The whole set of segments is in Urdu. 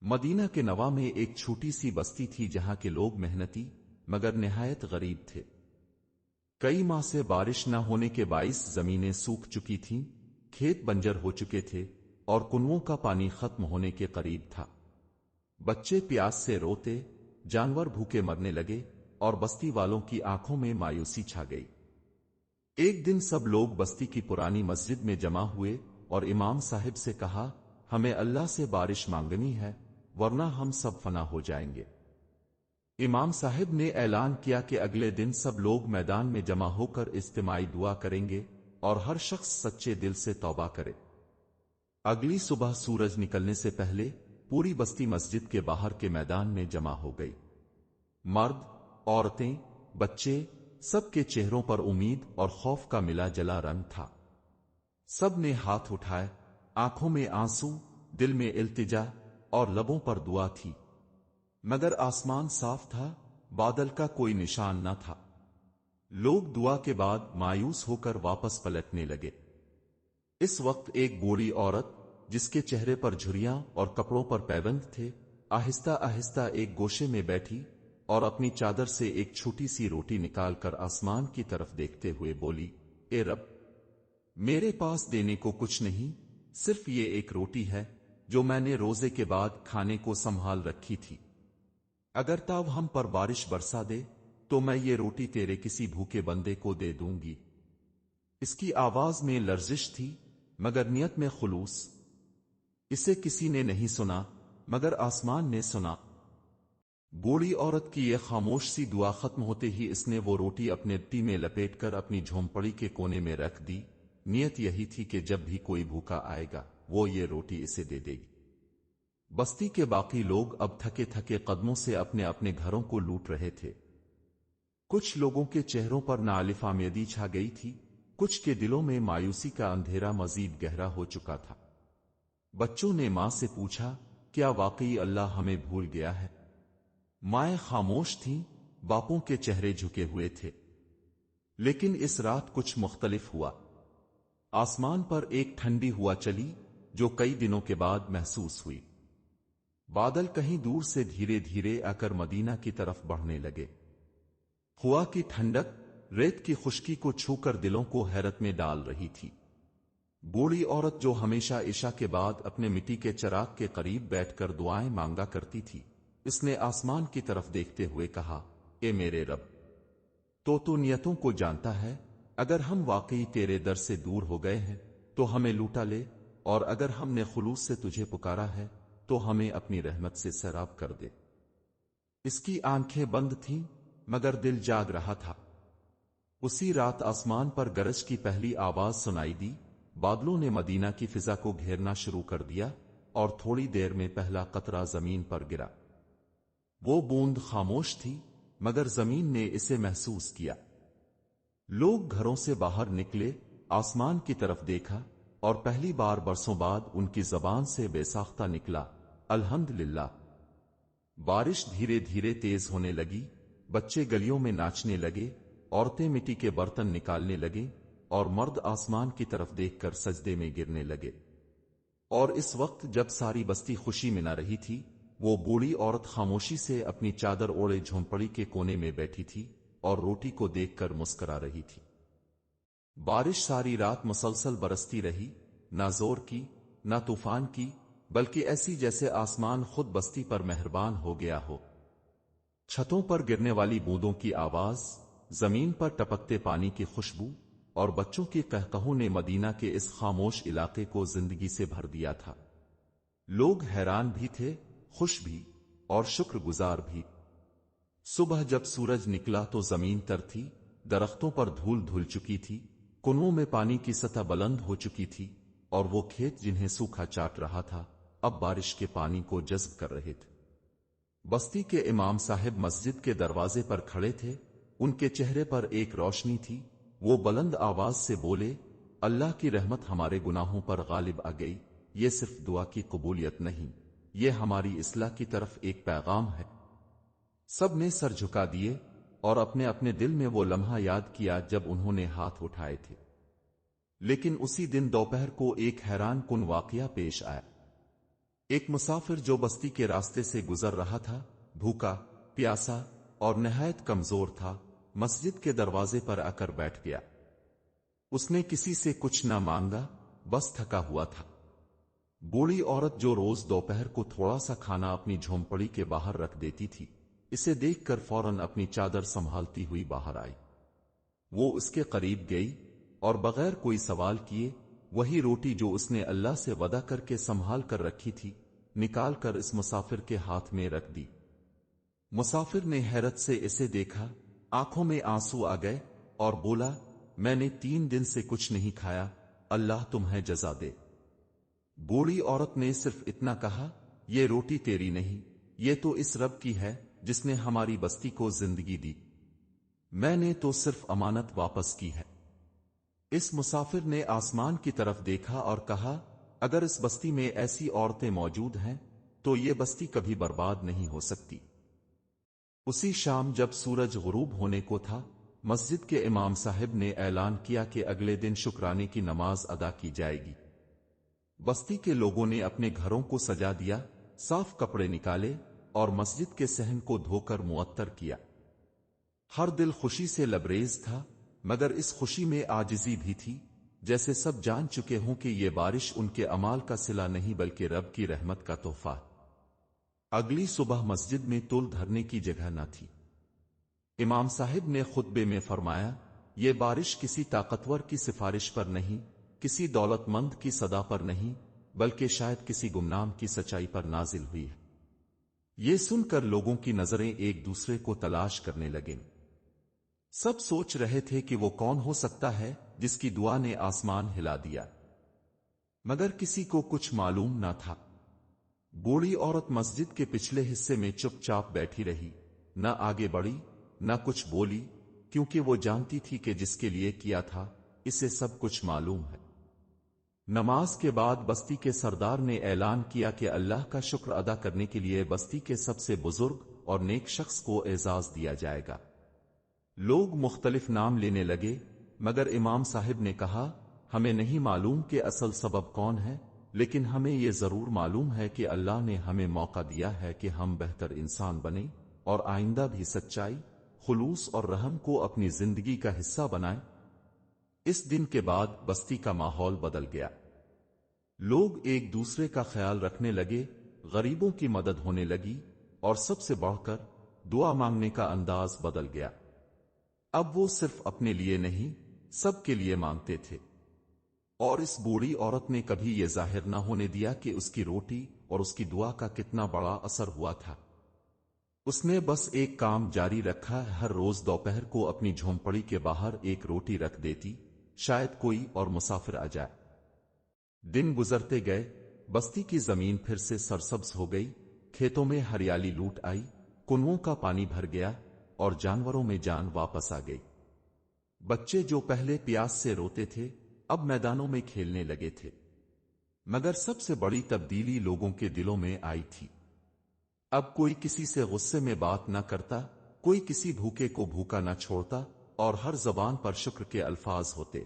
مدینہ کے نواح میں ایک چھوٹی سی بستی تھی جہاں کے لوگ محنتی مگر نہایت غریب تھے۔ کئی ماہ سے بارش نہ ہونے کے باعث زمینیں سوکھ چکی تھیں، کھیت بنجر ہو چکے تھے اور کنووں کا پانی ختم ہونے کے قریب تھا۔ بچے پیاس سے روتے، جانور بھوکے مرنے لگے اور بستی والوں کی آنکھوں میں مایوسی چھا گئی۔ ایک دن سب لوگ بستی کی پرانی مسجد میں جمع ہوئے اور امام صاحب سے کہا، ہمیں اللہ سے بارش مانگنی ہے ورنہ ہم سب فنا ہو جائیں گے۔ امام صاحب نے اعلان کیا کہ اگلے دن سب لوگ میدان میں جمع ہو کر اجتماعی دعا کریں گے اور ہر شخص سچے دل سے توبہ کرے۔ اگلی صبح سورج نکلنے سے پہلے پوری بستی مسجد کے باہر کے میدان میں جمع ہو گئی۔ مرد، عورتیں، بچے، سب کے چہروں پر امید اور خوف کا ملا جلا رنگ تھا۔ سب نے ہاتھ اٹھائے، آنکھوں میں آنسو، دل میں التجا اور لبوں پر دعا تھی، مگر آسمان صاف تھا، بادل کا کوئی نشان نہ تھا۔ لوگ دعا کے بعد مایوس ہو کر واپس پلٹنے لگے۔ اس وقت ایک بوڑھی عورت جس کے چہرے پر جھریاں اور کپڑوں پر پیبند تھے، آہستہ آہستہ ایک گوشے میں بیٹھی اور اپنی چادر سے ایک چھوٹی سی روٹی نکال کر آسمان کی طرف دیکھتے ہوئے بولی، اے رب، میرے پاس دینے کو کچھ نہیں، صرف یہ ایک روٹی ہے جو میں نے روزے کے بعد کھانے کو سنبھال رکھی تھی۔ اگر تاب ہم پر بارش برسا دے تو میں یہ روٹی تیرے کسی بھوکے بندے کو دے دوں گی۔ اس کی آواز میں لرزش تھی مگر نیت میں خلوص۔ اسے کسی نے نہیں سنا مگر آسمان نے سنا۔ بوڑھی عورت کی یہ خاموش سی دعا ختم ہوتے ہی اس نے وہ روٹی اپنے ٹی میں لپیٹ کر اپنی جھونپڑی کے کونے میں رکھ دی۔ نیت یہی تھی کہ جب بھی کوئی بھوکا آئے گا وہ یہ روٹی اسے دے دے گی۔ بستی کے باقی لوگ اب تھکے تھکے قدموں سے اپنے اپنے گھروں کو لوٹ رہے تھے۔ کچھ لوگوں کے چہروں پر ناالف آمیدی چھا گئی تھی، کچھ کے دلوں میں مایوسی کا اندھیرا مزید گہرا ہو چکا تھا۔ بچوں نے ماں سے پوچھا، کیا واقعی اللہ ہمیں بھول گیا ہے؟ مائیں خاموش تھیں، باپوں کے چہرے جھکے ہوئے تھے۔ لیکن اس رات کچھ مختلف ہوا۔ آسمان پر ایک ٹھنڈی ہوا چلی جو کئی دنوں کے بعد محسوس ہوئی۔ بادل کہیں دور سے دھیرے دھیرے آ کر مدینہ کی طرف بڑھنے لگے۔ ہوا کی ٹھنڈک ریت کی خشکی کو چھو کر دلوں کو حیرت میں ڈال رہی تھی۔ بوڑھی عورت جو ہمیشہ عشاء کے بعد اپنے مٹی کے چراغ کے قریب بیٹھ کر دعائیں مانگا کرتی تھی، اس نے آسمان کی طرف دیکھتے ہوئے کہا، اے میرے رب، تو نیتوں کو جانتا ہے، اگر ہم واقعی تیرے در سے دور ہو گئے ہیں تو ہمیں لوٹا لے، اور اگر ہم نے خلوص سے تجھے پکارا ہے تو ہمیں اپنی رحمت سے سیراب کر دے۔ اس کی آنکھیں بند تھیں مگر دل جاگ رہا تھا۔ اسی رات آسمان پر گرج کی پہلی آواز سنائی دی، بادلوں نے مدینہ کی فضا کو گھیرنا شروع کر دیا اور تھوڑی دیر میں پہلا قطرہ زمین پر گرا۔ وہ بوند خاموش تھی مگر زمین نے اسے محسوس کیا۔ لوگ گھروں سے باہر نکلے، آسمان کی طرف دیکھا اور پہلی بار برسوں بعد ان کی زبان سے بے ساختہ نکلا، الحمدللہ۔ بارش دھیرے دھیرے تیز ہونے لگی، بچے گلیوں میں ناچنے لگے، عورتیں مٹی کے برتن نکالنے لگے اور مرد آسمان کی طرف دیکھ کر سجدے میں گرنے لگے۔ اور اس وقت جب ساری بستی خوشی منا رہی تھی، وہ بوڑھی عورت خاموشی سے اپنی چادر اوڑے جھونپڑی کے کونے میں بیٹھی تھی اور روٹی کو دیکھ کر مسکرا رہی تھی۔ بارش ساری رات مسلسل برستی رہی، نہ زور کی، نہ طوفان کی، بلکہ ایسی جیسے آسمان خود بستی پر مہربان ہو گیا ہو۔ چھتوں پر گرنے والی بوندوں کی آواز، زمین پر ٹپکتے پانی کی خوشبو اور بچوں کی قہقہوں نے مدینہ کے اس خاموش علاقے کو زندگی سے بھر دیا تھا۔ لوگ حیران بھی تھے، خوش بھی اور شکر گزار بھی۔ صبح جب سورج نکلا تو زمین تر تھی، درختوں پر دھول دھل چکی تھی، کنووں میں پانی کی سطح بلند ہو چکی تھی اور وہ کھیت جنہیں سوکھا چاٹ رہا تھا اب بارش کے پانی کو جذب کر رہے تھے۔ بستی کے امام صاحب مسجد کے دروازے پر کھڑے تھے، ان کے چہرے پر ایک روشنی تھی۔ وہ بلند آواز سے بولے، اللہ کی رحمت ہمارے گناہوں پر غالب آ گئی، یہ صرف دعا کی قبولیت نہیں، یہ ہماری اصلاح کی طرف ایک پیغام ہے۔ سب نے سر جھکا دیے اور اپنے اپنے دل میں وہ لمحہ یاد کیا جب انہوں نے ہاتھ اٹھائے تھے۔ لیکن اسی دن دوپہر کو ایک حیران کن واقعہ پیش آیا۔ ایک مسافر جو بستی کے راستے سے گزر رہا تھا، بھوکا، پیاسا اور نہایت کمزور تھا، مسجد کے دروازے پر آ کر بیٹھ گیا۔ اس نے کسی سے کچھ نہ مانگا، بس تھکا ہوا تھا۔ بوڑھی عورت جو روز دوپہر کو تھوڑا سا کھانا اپنی جھونپڑی کے باہر رکھ دیتی تھی، اسے دیکھ کر فوراً اپنی چادر سنبھالتی ہوئی باہر آئی۔ وہ اس کے قریب گئی اور بغیر کوئی سوال کیے وہی روٹی جو اس نے اللہ سے وعدہ کر کے سنبھال کر رکھی تھی، نکال کر اس مسافر کے ہاتھ میں رکھ دی۔ مسافر نے حیرت سے اسے دیکھا، آنکھوں میں آنسو آ گئے اور بولا، میں نے 3 دن سے کچھ نہیں کھایا، اللہ تمہیں جزا دے۔ بوڑھی عورت نے صرف اتنا کہا، یہ روٹی تیری نہیں، یہ تو اس رب کی ہے جس نے ہماری بستی کو زندگی دی، میں نے تو صرف امانت واپس کی ہے۔ اس مسافر نے آسمان کی طرف دیکھا اور کہا، اگر اس بستی میں ایسی عورتیں موجود ہیں تو یہ بستی کبھی برباد نہیں ہو سکتی۔ اسی شام جب سورج غروب ہونے کو تھا، مسجد کے امام صاحب نے اعلان کیا کہ اگلے دن شکرانے کی نماز ادا کی جائے گی۔ بستی کے لوگوں نے اپنے گھروں کو سجا دیا، صاف کپڑے نکالے اور مسجد کے صحن کو دھو کر معطر کیا۔ ہر دل خوشی سے لبریز تھا، مگر اس خوشی میں عاجزی بھی تھی، جیسے سب جان چکے ہوں کہ یہ بارش ان کے اعمال کا صلہ نہیں بلکہ رب کی رحمت کا تحفہ۔ اگلی صبح مسجد میں تول دھرنے کی جگہ نہ تھی۔ امام صاحب نے خطبے میں فرمایا، یہ بارش کسی طاقتور کی سفارش پر نہیں، کسی دولت مند کی صدا پر نہیں، بلکہ شاید کسی گمنام کی سچائی پر نازل ہوئی ہے۔ یہ سن کر لوگوں کی نظریں ایک دوسرے کو تلاش کرنے لگیں۔ سب سوچ رہے تھے کہ وہ کون ہو سکتا ہے جس کی دعا نے آسمان ہلا دیا، مگر کسی کو کچھ معلوم نہ تھا۔ بوڑھی عورت مسجد کے پچھلے حصے میں چپ چاپ بیٹھی رہی، نہ آگے بڑھی نہ کچھ بولی، کیونکہ وہ جانتی تھی کہ جس کے لیے کیا تھا اسے سب کچھ معلوم ہے۔ نماز کے بعد بستی کے سردار نے اعلان کیا کہ اللہ کا شکر ادا کرنے کے لیے بستی کے سب سے بزرگ اور نیک شخص کو اعزاز دیا جائے گا۔ لوگ مختلف نام لینے لگے، مگر امام صاحب نے کہا، ہمیں نہیں معلوم کہ اصل سبب کون ہے، لیکن ہمیں یہ ضرور معلوم ہے کہ اللہ نے ہمیں موقع دیا ہے کہ ہم بہتر انسان بنیں اور آئندہ بھی سچائی، خلوص اور رحم کو اپنی زندگی کا حصہ بنائیں۔ اس دن کے بعد بستی کا ماحول بدل گیا۔ لوگ ایک دوسرے کا خیال رکھنے لگے، غریبوں کی مدد ہونے لگی اور سب سے بڑھ کر دعا مانگنے کا انداز بدل گیا۔ اب وہ صرف اپنے لیے نہیں، سب کے لیے مانگتے تھے۔ اور اس بوڑھی عورت نے کبھی یہ ظاہر نہ ہونے دیا کہ اس کی روٹی اور اس کی دعا کا کتنا بڑا اثر ہوا تھا۔ اس نے بس ایک کام جاری رکھا، ہر روز دوپہر کو اپنی جھونپڑی کے باہر ایک روٹی رکھ دیتی، شاید کوئی اور مسافر آ جائے۔ دن گزرتے گئے، بستی کی زمین پھر سے سرسبز ہو گئی، کھیتوں میں ہریالی لوٹ آئی، کنووں کا پانی بھر گیا اور جانوروں میں جان واپس آ گئی۔ بچے جو پہلے پیاس سے روتے تھے اب میدانوں میں کھیلنے لگے تھے۔ مگر سب سے بڑی تبدیلی لوگوں کے دلوں میں آئی تھی۔ اب کوئی کسی سے غصے میں بات نہ کرتا، کوئی کسی بھوکے کو بھوکا نہ چھوڑتا اور ہر زبان پر شکر کے الفاظ ہوتے۔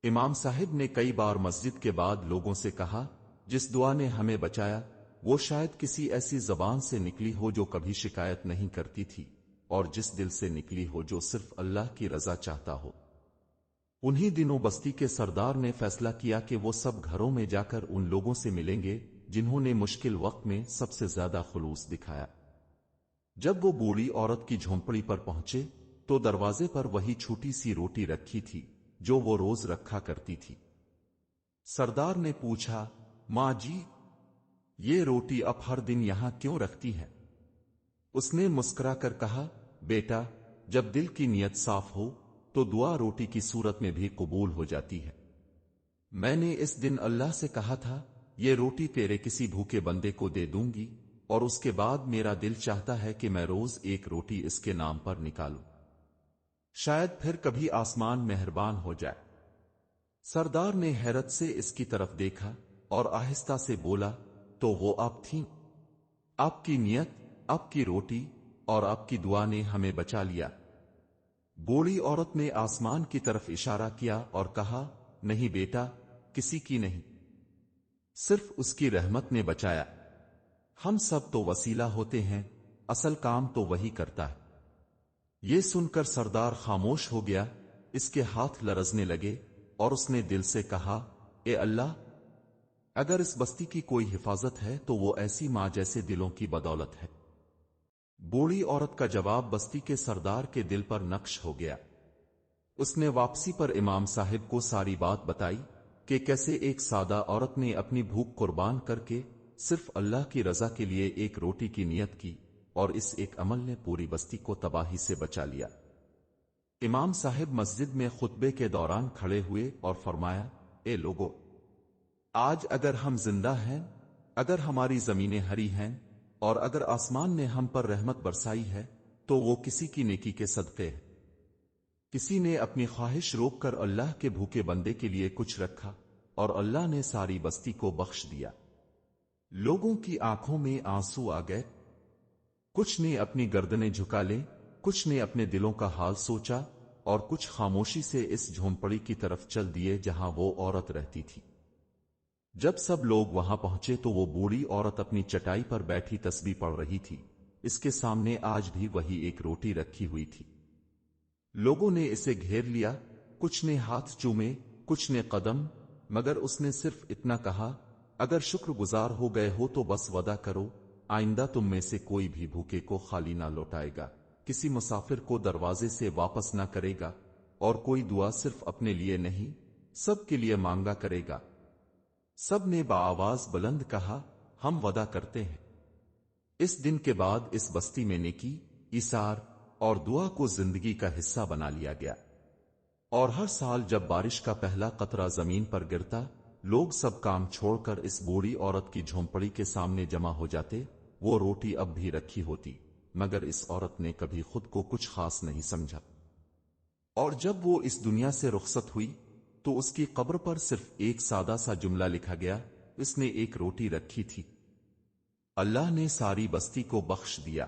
امام صاحب نے کئی بار مسجد کے بعد لوگوں سے کہا، جس دعا نے ہمیں بچایا وہ شاید کسی ایسی زبان سے نکلی ہو جو کبھی شکایت نہیں کرتی تھی، اور جس دل سے نکلی ہو جو صرف اللہ کی رضا چاہتا ہو۔ انہی دنوں بستی کے سردار نے فیصلہ کیا کہ وہ سب گھروں میں جا کر ان لوگوں سے ملیں گے جنہوں نے مشکل وقت میں سب سے زیادہ خلوص دکھایا۔ جب وہ بوڑھی عورت کی جھونپڑی پر پہنچے تو دروازے پر وہی چھوٹی سی روٹی رکھی تھی جو وہ روز رکھا کرتی تھی۔ سردار نے پوچھا، ماں جی، یہ روٹی اب ہر دن یہاں کیوں رکھتی ہے؟ اس نے مسکرا کر کہا، بیٹا، جب دل کی نیت صاف ہو تو دعا روٹی کی صورت میں بھی قبول ہو جاتی ہے۔ میں نے اس دن اللہ سے کہا تھا، یہ روٹی تیرے کسی بھوکے بندے کو دے دوں گی، اور اس کے بعد میرا دل چاہتا ہے کہ میں روز ایک روٹی اس کے نام پر نکالوں، شاید پھر کبھی آسمان مہربان ہو جائے۔ سردار نے حیرت سے اس کی طرف دیکھا اور آہستہ سے بولا، تو وہ آپ تھیں؟ آپ کی نیت، آپ کی روٹی اور آپ کی دعا نے ہمیں بچا لیا۔ بوڑھی عورت نے آسمان کی طرف اشارہ کیا اور کہا، نہیں بیٹا، کسی کی نہیں، صرف اس کی رحمت نے بچایا۔ ہم سب تو وسیلہ ہوتے ہیں، اصل کام تو وہی کرتا ہے۔ یہ سن کر سردار خاموش ہو گیا، اس کے ہاتھ لرزنے لگے اور اس نے دل سے کہا، اے اللہ، اگر اس بستی کی کوئی حفاظت ہے تو وہ ایسی ماں جیسے دلوں کی بدولت ہے۔ بوڑھی عورت کا جواب بستی کے سردار کے دل پر نقش ہو گیا۔ اس نے واپسی پر امام صاحب کو ساری بات بتائی کہ کیسے ایک سادہ عورت نے اپنی بھوک قربان کر کے صرف اللہ کی رضا کے لیے ایک روٹی کی نیت کی، اور اس ایک عمل نے پوری بستی کو تباہی سے بچا لیا۔ امام صاحب مسجد میں خطبے کے دوران کھڑے ہوئے اور فرمایا، اے لوگو، آج اگر ہم زندہ ہیں، اگر ہماری زمینیں ہری ہیں، اور اگر آسمان نے ہم پر رحمت برسائی ہے، تو وہ کسی کی نیکی کے صدقے ہے۔ کسی نے اپنی خواہش روک کر اللہ کے بھوکے بندے کے لیے کچھ رکھا، اور اللہ نے ساری بستی کو بخش دیا۔ لوگوں کی آنکھوں میں آنسو آ گئے، کچھ نے اپنی گردنیں جھکا لیں، کچھ نے اپنے دلوں کا حال سوچا، اور کچھ خاموشی سے اس جھونپڑی کی طرف چل دیے جہاں وہ عورت رہتی تھی۔ جب سب لوگ وہاں پہنچے تو وہ بوڑھی عورت اپنی چٹائی پر بیٹھی تسبیح پڑھ رہی تھی، اس کے سامنے آج بھی وہی ایک روٹی رکھی ہوئی تھی۔ لوگوں نے اسے گھیر لیا، کچھ نے ہاتھ چومے، کچھ نے قدم، مگر اس نے صرف اتنا کہا، اگر شکر گزار ہو گئے ہو تو بس وعدہ کرو، آئندہ تم میں سے کوئی بھی بھوکے کو خالی نہ لوٹائے گا، کسی مسافر کو دروازے سے واپس نہ کرے گا، اور کوئی دعا صرف اپنے لیے نہیں، سب کے لیے مانگا کرے گا۔ سب نے بآواز بلند کہا، ہم وعدہ کرتے ہیں۔ اس دن کے بعد اس بستی میں نیکی، ایثار اور دعا کو زندگی کا حصہ بنا لیا گیا، اور ہر سال جب بارش کا پہلا قطرہ زمین پر گرتا، لوگ سب کام چھوڑ کر اس بوڑھی عورت کی جھونپڑی کے سامنے جمع ہو جاتے۔ وہ روٹی اب بھی رکھی ہوتی، مگر اس عورت نے کبھی خود کو کچھ خاص نہیں سمجھا، اور جب وہ اس دنیا سے رخصت ہوئی تو اس کی قبر پر صرف ایک سادہ سا جملہ لکھا گیا، اس نے ایک روٹی رکھی تھی، اللہ نے ساری بستی کو بخش دیا۔